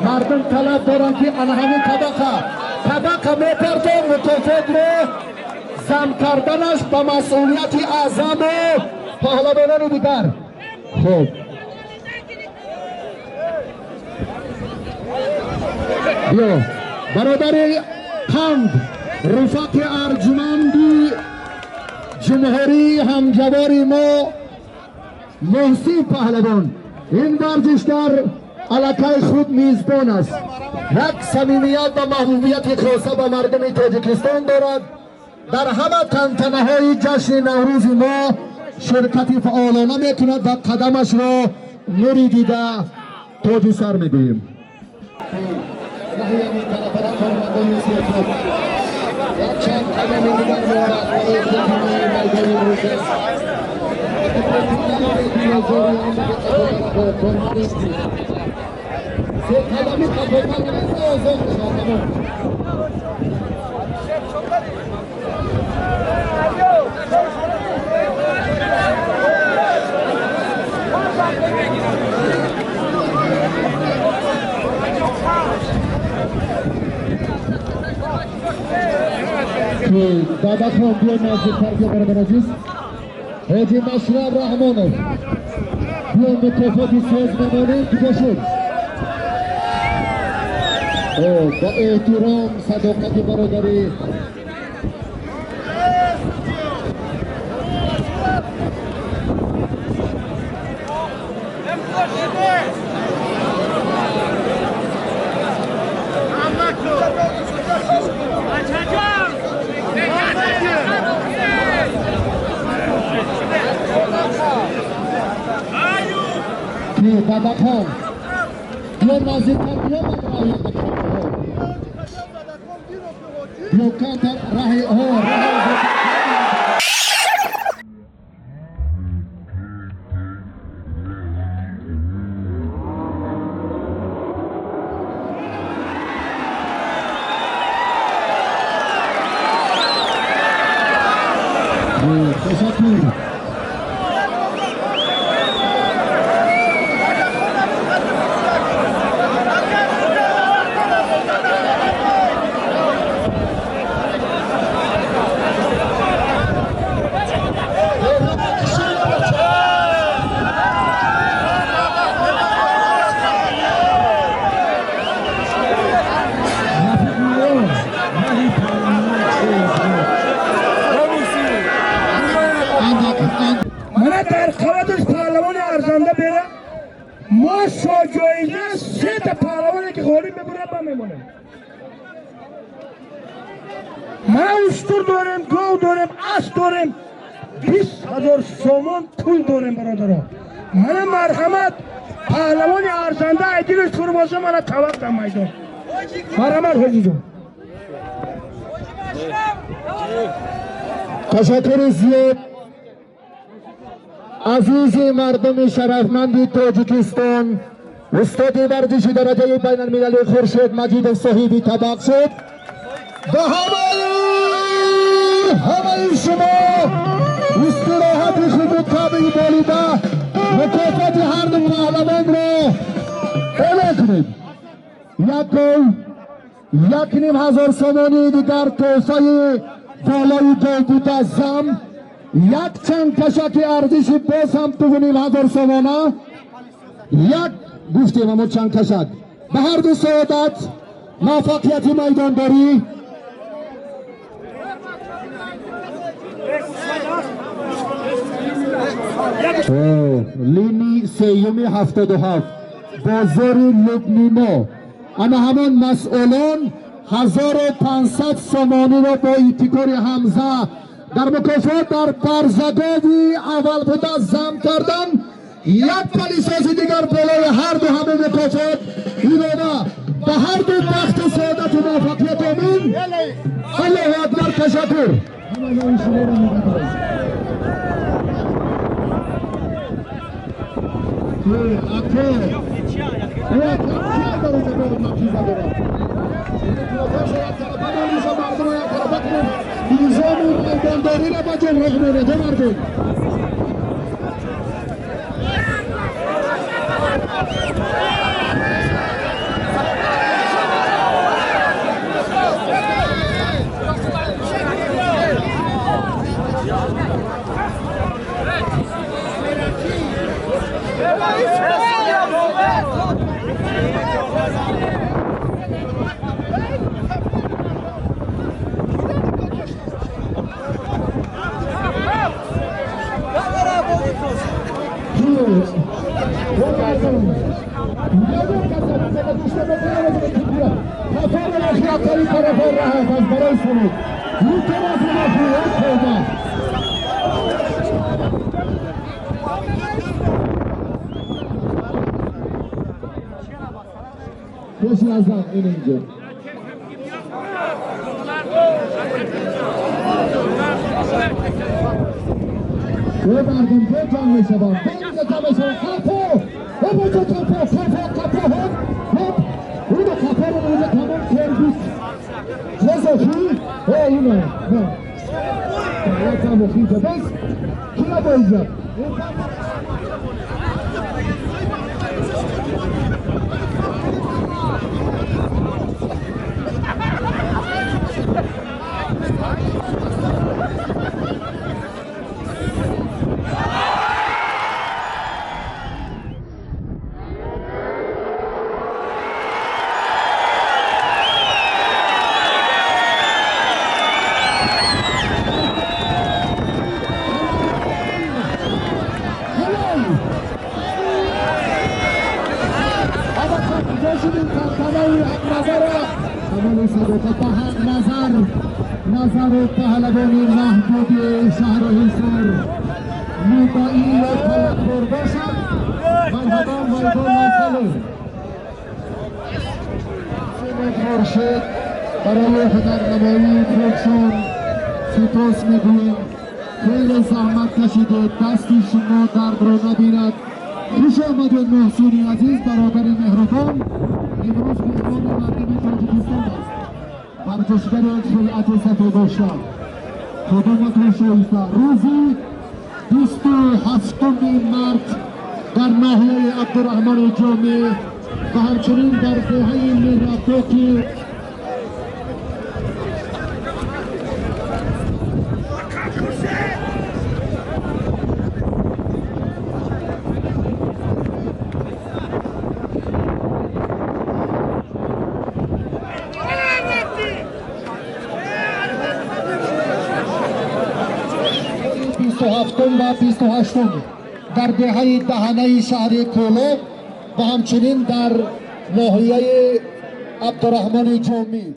مردم طلب دارن که آن همین طبقه میپردن مکافات رو زم کردنش به مسئولیت اعظم پهلوانان دیگر. خب بیا برادر قند رفاق ارجمندی جمهوری همجواری ما محسن پهلوان این ورزشگر علاقه خود میزبان است. یک صمیمیت و محبوبیت خاصه به مردم تاجیکستان دارد. در همه تنتنه های جشن نوروز ما شرکتی فعالانه میکند و قدمش را نوری تاج سر میدهیم. دادت هم بیای نزدیکتر بیا برادر عزیز. حاجی مشرف رحمانov بیا مکافاتی سازمانانه دیگه شد. با احترام صداقت برادری دادت هم بیا نزدیکتر بیا بیا کانتر راهی تشکر. من در خواهدش پهلوان ارزنده بیره ما شاجایزه 3 تا پهلوانی که غالب ببونه با میمونه. ما اشتر داریم، گاو داریم، اسب داریم، 20,000 سومان پول داریم برادرها. من مرحمت پهلوان ارزنده ایدیلش خور باشه من توقع در میدان. مرحمت حاجی جان. تشکر زیاد. عزیز مردم شرفمند تاجیکستان، استاد ورزشی درجه بین المللی خورشید مجید صاحبی طبق شد و همه شما استراحت خود طبعی بالیده مکافات هر دو پهلوان را اعلام کنید. یک گل 1,500 سومانی دیگر تحفه بالای جایگزین زم، یک چند کشک ارزش باز هم 2,500 سومانه، یک گفتیم اما چند کشک به هر دو سعادت موفقیت میدانداری. لینی سیومی 77 بازار لبنیما اما همان مسئولان 1,500 سومانی را با ابتکار حمزه در مکافات در برزگاوی اول بوده زم کردن. یک پلیسازی دیگر بالای هر دو همه مکافات ایرانه به هر دو بخت سعادت و موفقیت. آمین. الله اکبر. تشکر. نظام میدانداری را با جمهور میده مردم. است از برای سرود یک طرف مافیات پیدا کسی از این اینجا ببردیم که جان میشه با بانده تمشه کپو ببرده کپو هپ اونو کپو رو بوده تمام کردید نزاکی اونو نه باید هم خیزه بس کلا بایزه نظر پهلوانی محبوب شهر حصار میبایی و تلقبر باشد مرحبا مرحبا مرحبا سیمت مرشد برای هنرنمایی خودشون سپاس میگویم خیلی زحمت کشیده دستی شما درد رو نبیند خوش آمدید محسونی عزیز برادر مهربان امروز مهمان مردمی تاجیکستان است برکشگر خلعت سفید داشتن کدومتون شایسته روزی 27 مارس در ناحیه عبدالرحمن جامی و همچنین در دهه میراتوکی و 28 در دهنه شهر کولو و همچنین در ناحیه عبدالرحمن جامی